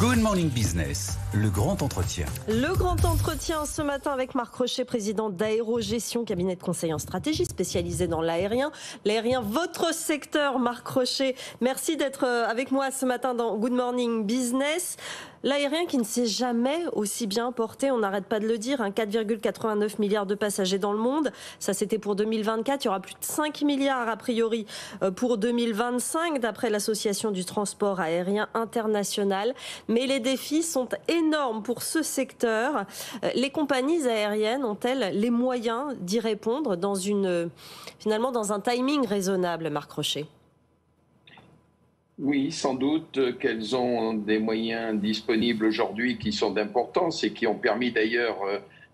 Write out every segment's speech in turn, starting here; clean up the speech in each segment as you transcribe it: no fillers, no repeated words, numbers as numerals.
Good Morning Business, le grand entretien. Le grand entretien ce matin avec Marc Rochet, président d'Aérogestion, cabinet de conseil en stratégie spécialisé dans l'aérien. L'aérien, votre secteur, Marc Rochet. Merci d'être avec moi ce matin dans Good Morning Business. L'aérien qui ne s'est jamais aussi bien porté, on n'arrête pas de le dire, 4,89 milliards de passagers dans le monde. Ça, c'était pour 2024. Il y aura plus de 5 milliards a priori pour 2025, d'après l'Association du transport aérien international. Mais les défis sont énormes pour ce secteur. Les compagnies aériennes ont-elles les moyens d'y répondre finalement dans un timing raisonnable, Marc Rochet ? Oui, sans doute qu'elles ont des moyens disponibles aujourd'hui qui sont d'importance et qui ont permis d'ailleurs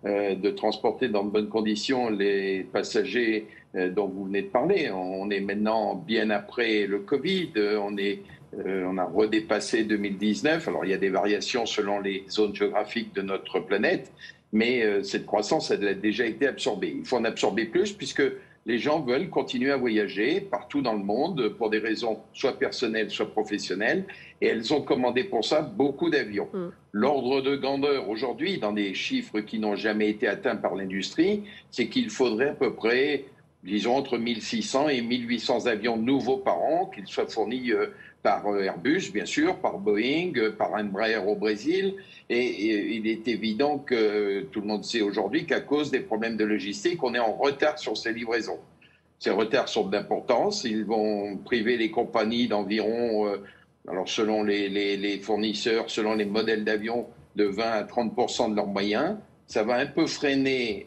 de transporter dans de bonnes conditions les passagers dont vous venez de parler. On est maintenant bien après le Covid, on a redépassé 2019. Alors il y a des variations selon les zones géographiques de notre planète, mais cette croissance elle a déjà été absorbée. Il faut en absorber plus puisque les gens veulent continuer à voyager partout dans le monde pour des raisons soit personnelles, soit professionnelles. Et elles ont commandé pour ça beaucoup d'avions. L'ordre de grandeur aujourd'hui, dans des chiffres qui n'ont jamais été atteints par l'industrie, c'est qu'il faudrait à peu près, disons, entre 1600 et 1800 avions nouveaux par an, qu'ils soient fournis par Airbus, bien sûr, par Boeing, par Embraer au Brésil. Et il est évident que tout le monde sait aujourd'hui qu'à cause des problèmes de logistique, on est en retard sur ces livraisons. Ces retards sont d'importance. Ils vont priver les compagnies d'environ, alors selon les fournisseurs, selon les modèles d'avions, de 20 à 30% de leurs moyens. Ça va un peu freiner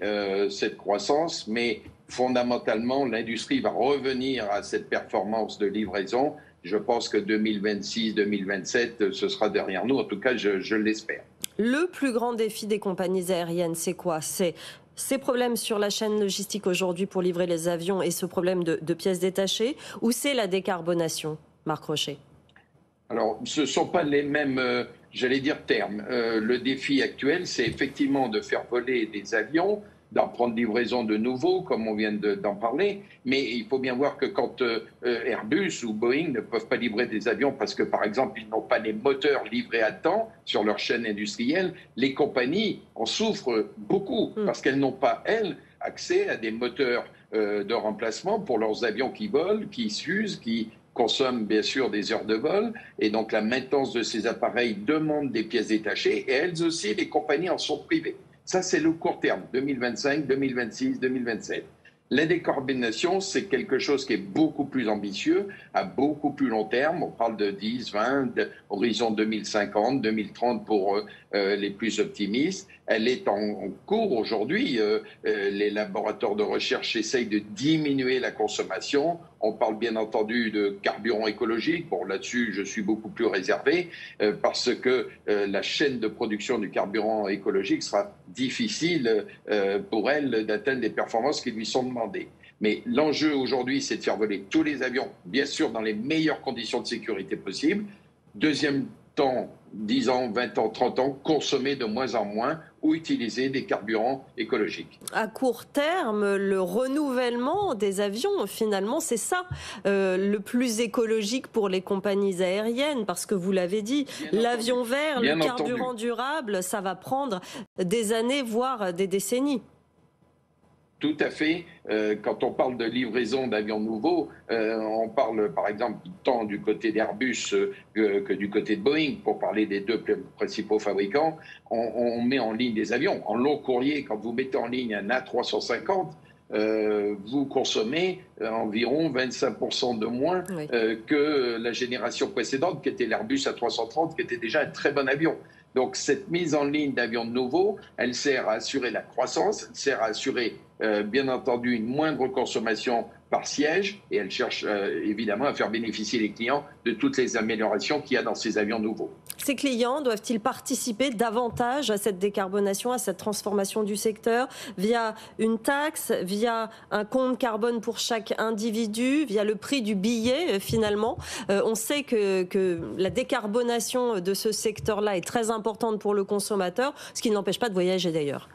cette croissance, mais fondamentalement, l'industrie va revenir à cette performance de livraison. Je pense que 2026-2027, ce sera derrière nous. En tout cas, je l'espère. Le plus grand défi des compagnies aériennes, c'est quoi ? C'est ces problèmes sur la chaîne logistique aujourd'hui pour livrer les avions et ce problème de pièces détachées, ou c'est la décarbonation, Marc Rochet ? Alors, ce ne sont pas les mêmes, j'allais dire, termes. Le défi actuel, c'est effectivement de faire voler des avions, d'en prendre livraison de nouveau, comme on vient d'en parler. Mais il faut bien voir que quand Airbus ou Boeing ne peuvent pas livrer des avions parce que, par exemple, ils n'ont pas les moteurs livrés à temps sur leur chaîne industrielle, les compagnies en souffrent beaucoup parce qu'elles n'ont pas, elles, accès à des moteurs de remplacement pour leurs avions qui volent, qui s'usent, qui consomment bien sûr des heures de vol. Et donc la maintenance de ces appareils demande des pièces détachées et elles aussi, les compagnies en sont privées. Ça, c'est le court terme, 2025, 2026, 2027. La décarbonation, c'est quelque chose qui est beaucoup plus ambitieux, à beaucoup plus long terme. On parle de 10, 20, horizon 2050, 2030 pour les plus optimistes. Elle est en cours aujourd'hui. Les laboratoires de recherche essayent de diminuer la consommation. On parle bien entendu de carburant écologique. Bon, là-dessus, je suis beaucoup plus réservé parce que la chaîne de production du carburant écologique sera difficile pour elle d'atteindre les performances qui lui sont demandées. Mais l'enjeu aujourd'hui, c'est de faire voler tous les avions, bien sûr, dans les meilleures conditions de sécurité possibles. Deuxième temps, 10 ans, 20 ans, 30 ans, consommer de moins en moins ou utiliser des carburants écologiques. À court terme, le renouvellement des avions, finalement, c'est ça le plus écologique pour les compagnies aériennes, parce que vous l'avez dit, l'avion vert, le carburant durable, ça va prendre des années, voire des décennies. Tout à fait. Quand on parle de livraison d'avions nouveaux, on parle par exemple tant du côté d'Airbus que du côté de Boeing, pour parler des deux principaux fabricants. On met en ligne des avions. En long courrier, quand vous mettez en ligne un A350, vous consommez environ 25% de moins que la génération précédente, qui était l'Airbus A330, qui était déjà un très bon avion. Donc cette mise en ligne d'avions nouveaux, elle sert à assurer la croissance, elle sert à assurer bien entendu une moindre consommation par siège, et elle cherche évidemment à faire bénéficier les clients de toutes les améliorations qu'il y a dans ces avions nouveaux. Ces clients doivent-ils participer davantage à cette décarbonation, à cette transformation du secteur, via une taxe, via un compte carbone pour chaque individu, via le prix du billet finalement? On sait que la décarbonation de ce secteur-là est très importante pour le consommateur, ce qui ne l'empêche pas de voyager d'ailleurs.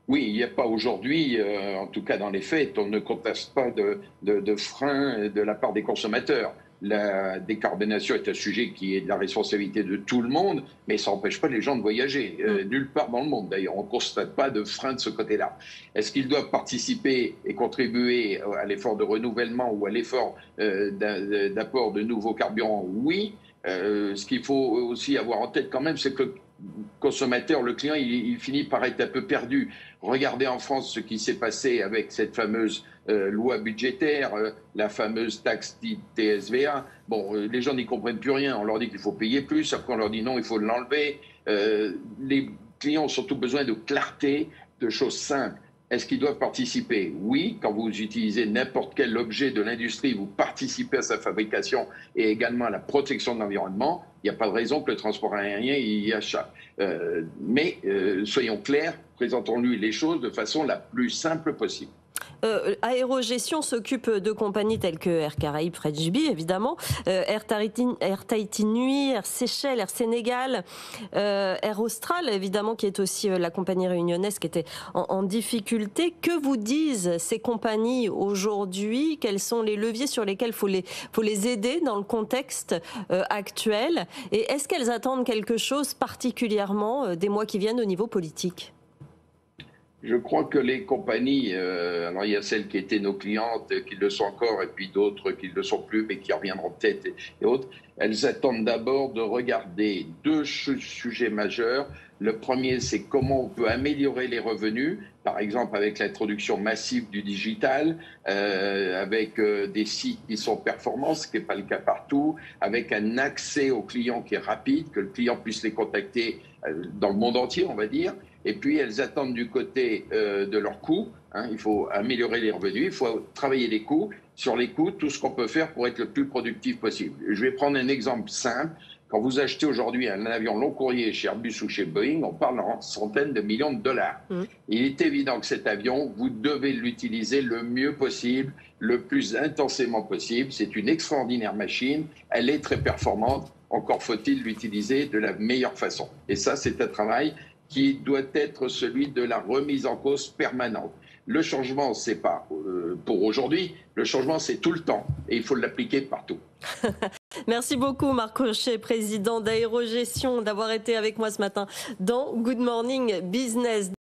Oui, il n'y a pas aujourd'hui, en tout cas dans les faits, on ne conteste pas de frein de la part des consommateurs. La décarbonation est un sujet qui est de la responsabilité de tout le monde, mais ça n'empêche pas les gens de voyager. Nulle part dans le monde, d'ailleurs. On ne constate pas de frein de ce côté-là. Est-ce qu'ils doivent participer et contribuer à l'effort de renouvellement ou à l'effort d'apport de nouveaux carburants? Oui. Ce qu'il faut aussi avoir en tête quand même, c'est que le consommateur, le client, il finit par être un peu perdu. Regardez en France ce qui s'est passé avec cette fameuse loi budgétaire, la fameuse taxe dite TSVA. Bon, les gens n'y comprennent plus rien. On leur dit qu'il faut payer plus, après on leur dit non, il faut l'enlever. Les clients ont surtout besoin de clarté, de choses simples. Est-ce qu'ils doivent participer? Oui, quand vous utilisez n'importe quel objet de l'industrie, vous participez à sa fabrication et également à la protection de l'environnement. Il n'y a pas de raison que le transport aérien y échappe. Mais soyons clairs, présentons-lui les choses de façon la plus simple possible. Aérogestion s'occupe de compagnies telles que Air Caraïbes, French Bee, évidemment, Air Tahiti Nui, Air Seychelles, Air Sénégal, Air Austral, évidemment, qui est aussi la compagnie réunionnaise qui était en difficulté. Que vous disent ces compagnies aujourd'hui? Quels sont les leviers sur lesquels il faut les aider dans le contexte actuel? Et est-ce qu'elles attendent quelque chose particulièrement des mois qui viennent au niveau politique? Je crois que les compagnies, alors il y a celles qui étaient nos clientes, qui le sont encore, et puis d'autres qui ne le sont plus, mais qui reviendront peut-être et autres, elles attendent d'abord de regarder deux sujets majeurs. Le premier, c'est comment on peut améliorer les revenus, par exemple avec l'introduction massive du digital, avec des sites qui sont performants, ce qui n'est pas le cas partout, avec un accès aux clients qui est rapide, que le client puisse les contacter dans le monde entier, on va dire. Et puis, elles attendent du côté de leurs coûts. Il faut améliorer les revenus, il faut travailler les coûts. Sur les coûts, tout ce qu'on peut faire pour être le plus productif possible. Je vais prendre un exemple simple. Quand vous achetez aujourd'hui un avion long courrier chez Airbus ou chez Boeing, on parle en centaines de millions de dollars. Il est évident que cet avion, vous devez l'utiliser le mieux possible, le plus intensément possible. C'est une extraordinaire machine, elle est très performante. Encore faut-il l'utiliser de la meilleure façon. Et ça, c'est un travail qui doit être celui de la remise en cause permanente. Le changement, c'est pas pour aujourd'hui, le changement, c'est tout le temps et il faut l'appliquer partout. Merci beaucoup Marc Rochet, président d'Aérogestion, d'avoir été avec moi ce matin dans Good Morning Business.